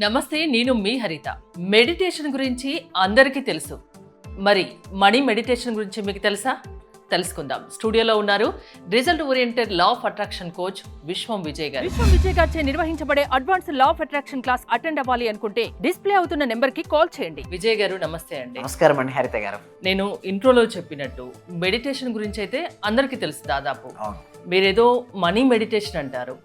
నమస్తే, నేను మీ హరిత. మెడిటేషన్ గురించి అందరికీ తెలుసు. మరి మనీ మెడిటేషన్ గురించి మీకు తెలుసా? తెలుసుకుందాం. స్టూడియోలో ఉన్నారు result oriented law of attraction coach విశ్వం విజయ్ గారు. విశ్వం విజయ్ గారిచే నిర్వహించబడే advance law of attraction class attend అవ్వాలి అనుకుంటే డిస్ప్లే అవుతున్న నెంబర్ కి కాల్ చేయండి. విజయ్ గారు నమస్తే అండి. నమస్కారం అండి హరిత గారు. నేను ఇంట్రోలో చెప్పినట్టు మెడిటేషన్ గురించి అయితే అందరికీ తెలుసు దాదాపు. మీరేదో మనీ మెడిటేషన్ అంటారు.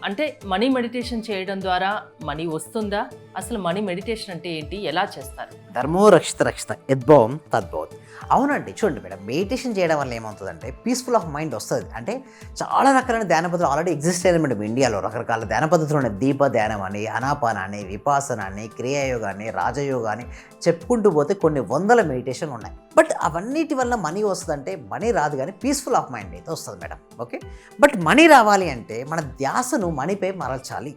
అంటే మనీ మెడిటేషన్ చేయడం ద్వారా మనీ వస్తుందా? అసలు మనీ మెడిటేషన్ అంటే ఏంటి, ఎలా చేస్తారు? ధర్మో రక్షిత రక్షిత యద్భవం తద్భవతి. అవునండి, చూడండి మేడం, మెడిటేషన్ చేయడం వల్ల ఏమవుతుందంటే పీస్ఫుల్ ఆఫ్ మైండ్ వస్తుంది. అంటే చాలా రకాలైన ధ్యాన పద్ధతులు ఆల్రెడీ ఎగ్జిస్ట్ అయిన మేడం ఇండియాలో. రకరకాల ధ్యాన పద్ధతులు ఉన్నాయి. దీప ధ్యానం అని, అనాపాన అని, విపాసన అని, క్రియాయోగా అని, రాజయోగా అని చెప్పుకుంటూ పోతే కొన్ని వందల మెడిటేషన్లు ఉన్నాయి. బట్ అవన్నిటి వల్ల మనీ వస్తుందంటే మనీ రాదు, కానీ పీస్ఫుల్ ఆఫ్ మైండ్ అయితే వస్తుంది మేడం. ఓకే, బట్ మనీ రావాలి అంటే మన ధ్యాసను మనీపై మరల్చాలి.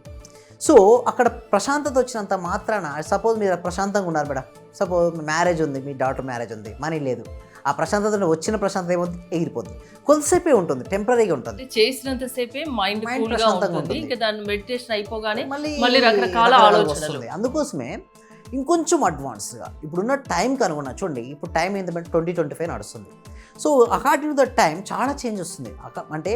సో అక్కడ ప్రశాంతత వచ్చినంత మాత్రాన, సపోజ్ మీరు ప్రశాంతంగా ఉన్నారు మేడం, సపోజ్ మ్యారేజ్ ఉంది, మీ డాటర్ మ్యారేజ్ ఉంది, మనీ లేదు, ఆ ప్రశాంతత వచ్చిన ప్రశాంతత ఏమవుతుంది, ఎగిరిపోద్ది. కొంతసేపే ఉంటుంది, టెంపరీగా ఉంటుంది, చేసినంతసేపే మైండ్ ప్రశాంతంగా ఉంటుంది. ఇంకా దాని మెడిటేషన్ అయిపోగానే మళ్ళీ రకరకాల ఆలోచనలు. అందుకోసమే ఇంకొంచెం అడ్వాన్స్గా ఇప్పుడున్న టైంకి అనుకున్నా. చూడండి, ఇప్పుడు టైం ఏంటంటే 2025 నడుస్తుంది. So according to the time చాలా చేంజ్ వస్తుంది. అంటే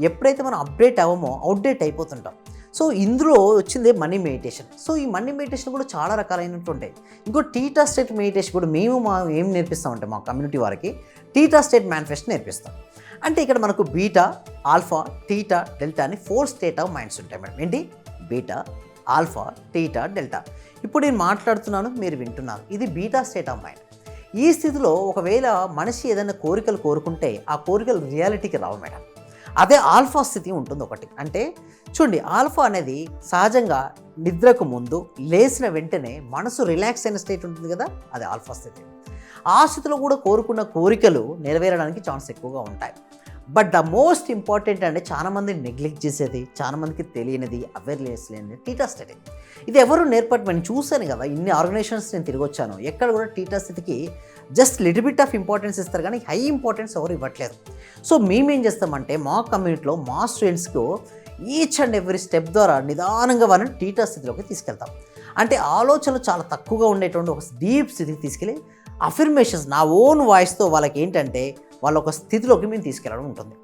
ఎప్పుడైతే మనం అప్డేట్ అవ్వమో అవుట్డేట్ అయిపోతుంటాం. సో ఇందులో వచ్చింది మనీ మెడిటేషన్. సో ఈ మనీ మెడిటేషన్ కూడా చాలా రకాలైనట్టు ఉంటాయి. ఇంకో టీటా స్టేట్ మెడిటేషన్ కూడా మేము ఏం నేర్పిస్తామంటే మా కమ్యూనిటీ వారికి టీటా స్టేట్ మేనిఫెస్టో నేర్పిస్తాం. అంటే ఇక్కడ మనకు బీటా, ఆల్ఫా, టీటా, డెల్టా అని 4 స్టేట్ ఆఫ్ మైండ్స్ ఉంటాయి మేడం. ఏంటి? Beta, alpha, theta, delta. ఇప్పుడు నేను మాట్లాడుతున్నాను, మీరు వింటున్నారు. ఇది బీటా స్టేట్ ఆఫ్ మైండ్. ఈ స్థితిలో ఒకవేళ మనిషి ఏదైనా కోరికలు కోరుకుంటే ఆ కోరికలు రియాలిటీకి రావు మేడం. అదే ఆల్ఫా స్థితి ఉంటుంది ఒకటి. అంటే చూడండి, ఆల్ఫా అనేది సహజంగా నిద్రకు ముందు లేచిన వెంటనే మనసు రిలాక్స్ అయిన స్టేట్ ఉంటుంది కదా, అది ఆల్ఫా స్థితి. ఆ స్థితిలో కూడా కోరుకున్న కోరికలు నెరవేరడానికి ఛాన్స్ ఎక్కువగా ఉంటాయి. బట్ ద మోస్ట్ ఇంపార్టెంట్ అంటే చాలామంది నెగ్లెక్ట్ చేసేది, చాలామందికి తెలియనిది, అవేర్నెస్ లేనిది టీటా స్టేట్. ఇది ఎవరు నేను చూశాను కదా, ఇన్ని ఆర్గనైజేషన్స్ నేను తిరిగి వచ్చాను, ఎక్కడ కూడా టీటా స్థితికి just little bit of importance ఇస్తారు, కానీ హై ఇంపార్టెన్స్ ఎవరు ఇవ్వట్లేదు. సో మేమేం చేస్తామంటే మా కమ్యూనిటీలో మా స్టూడెంట్స్కు ఈచ్ అండ్ ఎవ్రీ స్టెప్ ద్వారా నిదానంగా వాళ్ళని టీటా స్థితిలోకి తీసుకెళ్తాం. అంటే ఆలోచనలు చాలా తక్కువగా ఉండేటువంటి ఒక డీప్ స్థితికి తీసుకెళ్ళి అఫర్మేషన్స్ నా ఓన్ వాయిస్తో వాళ్ళకి ఏంటంటే వాళ్ళ ఒక స్థితిలోకి మేము తీసుకెళ్ళడం ఉంటుంది.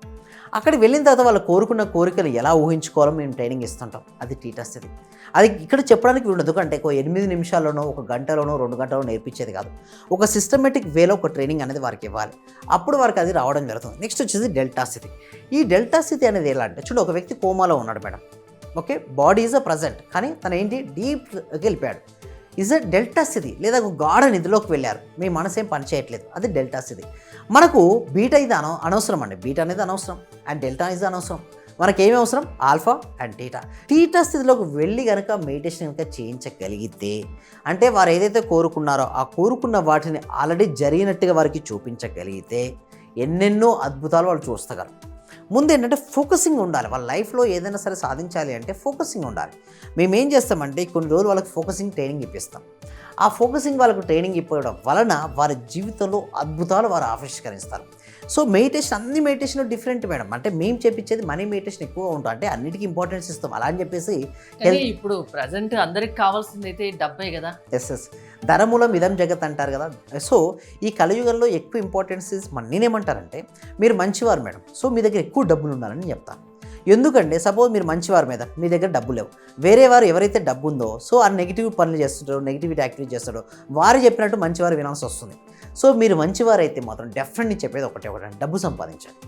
అక్కడికి వెళ్ళిన తర్వాత వాళ్ళు కోరుకున్న కోరికలు ఎలా ఊహించుకోవాలో మేము ట్రైనింగ్ ఇస్తుంటాం. అది టీటా స్థితి. అది ఇక్కడ చెప్పడానికి ఉండదు, ఎందుకంటే ఒక 8 నిమిషాల్లోనో, ఒక గంటలోనో, 2 గంటలోనో నేర్పించేది కాదు. ఒక సిస్టమేటిక్ వేలో ఒక ట్రైనింగ్ అనేది వారికి ఇవ్వాలి. అప్పుడు వారికి అది రావడం జరుగుతుంది. నెక్స్ట్ వచ్చేసి డెల్టా స్థితి. ఈ డెల్టా స్థితి అనేది ఎలా అంటే, చూడండి, ఒక వ్యక్తి కోమాలో ఉన్నాడు madam. Okay, body is a present, కానీ తను ఏంటి డీప్కి వెళ్ళిపోయాడు. ఈజ్ అ డెల్టా స్థితి. లేదా ఒక గాఢ నిధిలోకి వెళ్ళారు, మీ మనసు ఏం పని చేయట్లేదు, అది డెల్టా స్థితి. మనకు బీటా ఇది అనవసరం అండి. బీటా అనేది అనవసరం అండ్ డెల్టా ఇది అనవసరం. మనకేమి అవసరం? Alpha and theta. టీటా స్థితిలోకి వెళ్ళి కనుక మెడిటేషన్ కనుక చేయించగలిగితే, అంటే వారు ఏదైతే కోరుకున్నారో ఆ కోరుకున్న వాటిని ఆల్రెడీ జరిగినట్టుగా వారికి చూపించగలిగితే ఎన్నెన్నో అద్భుతాలు వాళ్ళు చూస్తగలరు. ముందు ఏంటంటే ఫోకసింగ్ ఉండాలి. వాళ్ళ లైఫ్లో ఏదైనా సరే సాధించాలి అంటే ఫోకసింగ్ ఉండాలి. మేము ఏం చేస్తామంటే కొన్ని రోజులు వాళ్ళకి ఫోకసింగ్ ట్రైనింగ్ ఇప్పిస్తాం. ఆ ఫోకసింగ్ వాళ్ళకు ట్రైనింగ్ ఇవ్వడం వలన వారి జీవితంలో అద్భుతాలు వారు ఆవిష్కరిస్తారు. సో మెడిటేషన్, అన్ని మెడిటేషన్ డిఫరెంట్ మేడం. అంటే మేము చెప్పించేది మనీ మెడిటేషన్ ఎక్కువగా ఉంటుంది. అంటే అన్నిటికీ ఇంపార్టెన్స్ ఇస్తాం. అలా అని చెప్పేసి ఇప్పుడు ప్రజెంట్ అందరికి కావాల్సింది అయితే డబ్బే కదా. ఎస్, ధనమూలం ఇదం జగత్ అంటారు కదా. సో ఈ కలియుగంలో ఎక్కువ ఇంపార్టెన్స్ నేనేమంటారంటే, మీరు మంచివారు మేడం, సో మీ దగ్గర ఎక్కువ డబ్బులు ఉండాలని చెప్తాను. ఎందుకంటే సపోజ్ మీరు మంచివారు మీద మీ దగ్గర డబ్బు లేవు, వేరే వారు ఎవరైతే డబ్బు ఉందో సో ఆ నెగిటివ్ పనులు చేస్తుంటారో, నెగిటివిటీ యాక్టివిటీ చేస్తాడో వారు చెప్పినట్టు మంచివారు వినాల్సి వస్తుంది. సో మీరు మంచివారు అయితే మాత్రం డెఫినెట్లీ చెప్పేది ఒకటే, డబ్బు సంపాదించండి.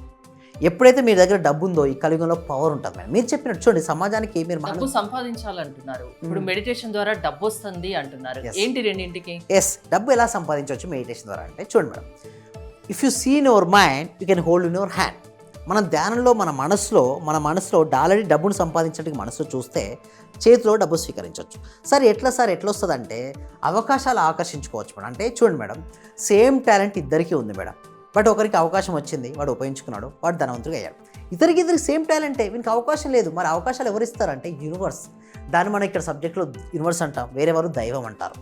ఎప్పుడైతే మీ దగ్గర డబ్బు ఉందో ఈ కలియుగంలో పవర్ ఉంటుంది మేడం. మీరు చెప్పినట్టు చూడండి, సమాజానికి మీరు డబ్బు సంపాదించాలంటున్నారు, ఇప్పుడు మెడిటేషన్ ద్వారా డబ్బు వస్తుంది అంటున్నారు. ఏంటి రెండింటికి? ఎస్, డబ్బు ఎలా సంపాదించవచ్చు మెడిటేషన్ ద్వారా అంటే, చూడండి madam, if you see in your mind you can hold in your hand. మన ధ్యానంలో మన మనసులో ఆల్రెడీ డబ్బును సంపాదించడానికి మనసులో చూస్తే చేతిలో డబ్బు స్వీకరించవచ్చు. ఎట్లా వస్తుందంటే అవకాశాలు ఆకర్షించుకోవచ్చు మేడం. అంటే చూడండి మేడం, సేమ్ టాలెంట్ ఇద్దరికీ ఉంది మేడం. బట్ ఒకరికి అవకాశం వచ్చింది, వాడు ఉపయోగించుకున్నాడు, వాడు ధనవంతుడిగా అయ్యాడు. ఇద్దరికి సేమ్ టాలెంటే, వీనికి అవకాశం లేదు. మరి అవకాశాలు ఎవరు ఇస్తారంటే యూనివర్స్. దాన్ని మనం ఇక్కడ సబ్జెక్ట్లో యూనివర్స్ అంటాం, వేరే వారు దైవం అంటారు.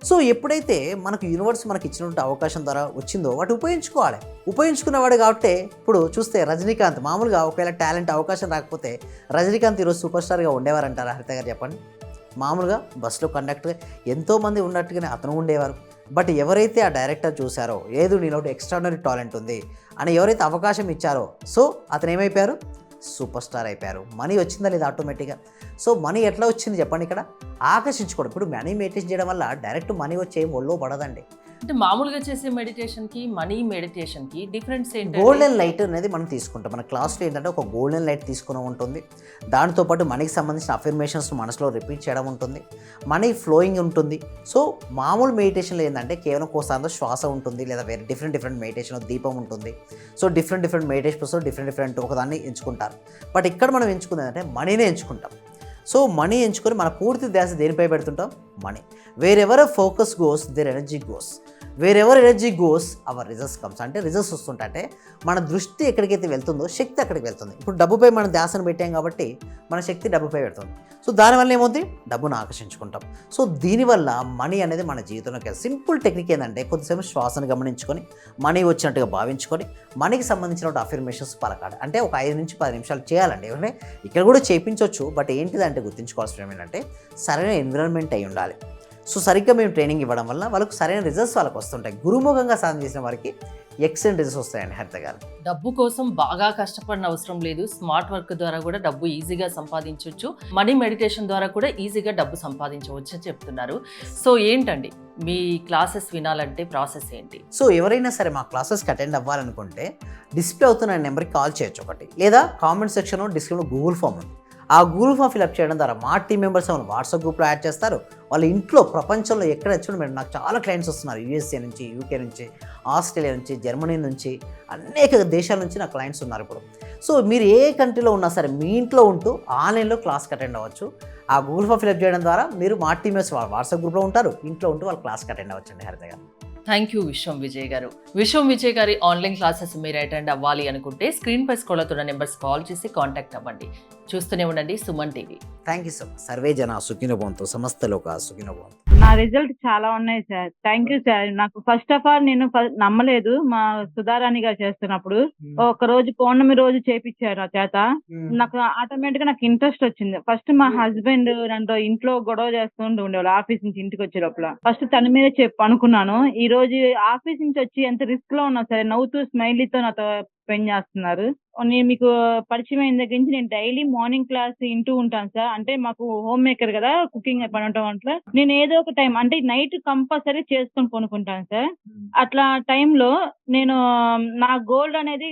సో ఎప్పుడైతే మనకు యూనివర్స్ మనకి ఇచ్చినటువంటి అవకాశం ద్వారా వచ్చిందో వాటి ఉపయోగించుకోవాలి. ఉపయోగించుకున్నవాడు కాబట్టి ఇప్పుడు చూస్తే రజనీకాంత్ మామూలుగా ఒకవేళ టాలెంట్ అవకాశం రాకపోతే రజనీకాంత్ ఈరోజు సూపర్ స్టార్గా ఉండేవారంటారా హరిత గారు చెప్పండి? మామూలుగా బస్సులో కండక్టర్ ఎంతోమంది ఉన్నట్టుగానే అతను ఉండేవారు. బట్ ఎవరైతే ఆ డైరెక్టర్ చూశారో ఏదో నీలో ఎక్స్ట్రాడినరీ టాలెంట్ ఉంది అని ఎవరైతే అవకాశం ఇచ్చారో సో అతను ఏమైపోయారు, సూపర్ స్టార్ అయిపోయారు. మనీ వచ్చిందా లేదా ఆటోమేటిక్గా. సో మనీ ఎట్లా వచ్చింది చెప్పండి, ఇక్కడ ఆకర్షించుకోవడం. ఇప్పుడు మనీ మెడిటేషన్ చేయడం వల్ల డైరెక్ట్ మనీ వచ్చే ఏం ఒళ్ళో పడదండి. అంటే మామూలుగా చేసే మెడిటేషన్కి మనీ మెడిటేషన్కి డిఫరెన్స్ ఏంటి? గోల్డెన్ లైట్ అనేది మనం తీసుకుంటాం. మన క్లాస్లో ఏంటంటే ఒక గోల్డెన్ లైట్ తీసుకుని ఉంటుంది. దాంతోపాటు మనీకి సంబంధించిన అఫర్మేషన్స్ మనసులో రిపీట్ చేయడం ఉంటుంది, మనీ ఫ్లోయింగ్ ఉంటుంది. సో మామూలు మెడిటేషన్లో ఏంటంటే కేవలం కోసాంతో శ్వాస ఉంటుంది, లేదా వేరే డిఫరెంట్ మెడిటేషన్ దీపం ఉంటుంది. సో డిఫరెంట్ మెడిటేషన్స్ డిఫరెంట్ ఒకదాన్ని ఎంచుకుంటారు. బట్ ఇక్కడ మనం ఎంచుకుంది ఏంటంటే మనీనే ఎంచుకుంటాం. సో మనీ ఎంచుకొని మన పూర్తి ధ్యాస దేనిపై పెడుతుంటాం, money. Wherever focus goes there energy goes, wherever energy goes our results comes. అంటే రిజల్ట్స్ వస్తుంటే మన దృష్టి ఎక్కడికైతే వెళ్తుందో శక్తి అక్కడికి వెళ్తుంది. ఇప్పుడు డబ్బుపై మనం ధ్యాసను పెట్టాం కాబట్టి మన శక్తి డబ్బుపై పెడుతుంది. సో దానివల్ల ఏమవుతుంది, డబ్బును ఆకర్షించుకుంటాం. సో దీనివల్ల మనీ అనేది మన జీవితంలోకి వెళ్తుంది. సింపుల్ టెక్నిక్ ఏంటంటే కొద్దిసేపు శ్వాసను గమనించుకొని మనీ వచ్చినట్టుగా భావించుకొని మనీకి సంబంధించిన అఫర్మేషన్స్ పలకాలి. అంటే ఒక 5 నుంచి 10 నిమిషాలు చేయాలండి. ఏమంటే ఇక్కడ కూడా చేయించవచ్చు. బట్ ఏంటిదంటే గుర్తుంచుకోవాల్సిన ఏంటంటే సరైన ఎన్విరాన్మెంట్ అయి ఉండాలి. సో సరిగ్గా మేము ట్రైనింగ్ ఇవ్వడం వల్ల వాళ్ళకు సరైన రిజల్ట్స్ వాళ్ళకి వస్తుంటాయి. గురుముఖంగా సాధన చేసిన వారికి ఎక్సలెంట్ రిజల్ట్స్ వస్తాయండి. హరిత గారు, డబ్బు కోసం బాగా కష్టపడిన అవసరం లేదు. స్మార్ట్ వర్క్ ద్వారా కూడా డబ్బు ఈజీగా సంపాదించవచ్చు. మనీ మెడిటేషన్ ద్వారా కూడా ఈజీగా డబ్బు సంపాదించవచ్చు అని చెప్తున్నారు. సో ఏంటండి మీ క్లాసెస్ వినాలంటే ప్రాసెస్ ఏంటి? సో ఎవరైనా సరే మా క్లాసెస్కి అటెండ్ అవ్వాలనుకుంటే డిస్ప్లే అవుతున్న నెంబర్కి కాల్ చేయొచ్చు ఒకటి, లేదా కామెంట్ సెక్షన్లో డిస్క్రిప్షన్లో గూగుల్ ఫామ్ ఉంది. ఆ గూగుల్ ఫామ్ ఫిల్అప్ చేయడం ద్వారా మా టీం మెంబర్స్ ఏమైనా వాట్సాప్ గ్రూప్లో యాడ్ చేస్తారు. వాళ్ళ ఇంట్లో ప్రపంచంలో ఎక్కడ వచ్చి మేడం నాకు చాలా క్లయింట్స్ వస్తున్నారు. యూఎస్ఏ నుంచి, యూకే నుంచి, ఆస్ట్రేలియా నుంచి, జర్మనీ నుంచి, అనేక దేశాల నుంచి నా క్లయింట్స్ ఉన్నారు ఇప్పుడు. సో మీరు ఏ కంట్రీలో ఉన్నా సరే మీ ఇంట్లో ఉంటూ ఆన్లైన్లో క్లాస్కి అటెండ్ అవ్వచ్చు. ఆ గూగుల్ ఫామ్ ఫిల్అప్ చేయడం ద్వారా మీరు మా టీం మెంబర్స్ వాట్సాప్ గ్రూప్లో ఉంటారు, ఇంట్లో ఉంటూ వాళ్ళ క్లాస్కి అటెండ్ అవ్వచ్చండి. హరిత గారు, థ్యాంక్ యూ విశ్వం విజయ్ గారు. విశ్వం విజయ్ గారి ఆన్లైన్ క్లాసెస్ మీరు అటెండ్ అవ్వాలి అనుకుంటే స్క్రీన్ పై స్క్రోల్ అవుతున్న నెంబర్స్ కాల్ చేసి కాంటాక్ట్ అవ్వండి. చూస్తూనే ఉండండి Suman TV. Thank you so much. Survey జన సుఖినో భవంతు, సమస్త లోక సుఖినో భవంతు. నా రిజల్ట్ చాలా ఉన్నాయి సార్. Thank you sir. నాకు ఫస్ట్ ఆఫ్ ఆల్ నేను నమ్మలేదు మా సుధారాణి గారు చేస్తున్నప్పుడు. ఒక రోజు పౌర్ణమి రోజు చేపించారు నా చేత. నాకు ఆటోమేటిక్ గా నాకు ఇంట్రెస్ట్ వచ్చింది. ఫస్ట్ మా హస్బెండ్ నన్ను ఇంట్లో గొడవ చేస్తూ ఉండేవాళ్ళు ఆఫీస్ నుంచి ఇంటికి వచ్చే లోపల. ఫస్ట్ తన మీద అనుకున్నాను. ఈ రోజు ఆఫీస్ నుంచి వచ్చి ఎంత రిస్క్ లో ఉన్నా సరే నవ్వుతూ స్మైలీతో నాతో స్పెండ్ చేస్తున్నారు. నేను మీకు పరిచయం అయిన దగ్గర నుంచి నేను డైలీ మార్నింగ్ క్లాస్ వింటూ ఉంటాను సార్. అంటే మాకు హోమ్ మేకర్ కదా, కుకింగ్ పని ఉండటం వల్ల నేను ఏదో ఒక టైం అంటే నైట్ కంపల్సరీ చేసుకొని కొనుక్కుంటాను సార్. అట్లా టైంలో నేను నా గోల్డ్ అనేది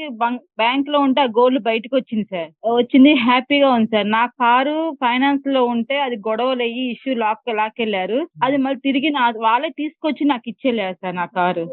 బ్యాంక్ లో ఉంటే ఆ గోల్డ్ బయటకు వచ్చింది సార్. వచ్చింది, హ్యాపీగా ఉంది సార్. నా కారు ఫైనాన్స్ లో ఉంటే అది గొడవలు అయ్యి ఇష్యూ లాక్కెళ్ళారు. అది మళ్ళీ తిరిగి వాళ్ళే తీసుకొచ్చి నాకు ఇచ్చేలేరు సార్ నా కారు.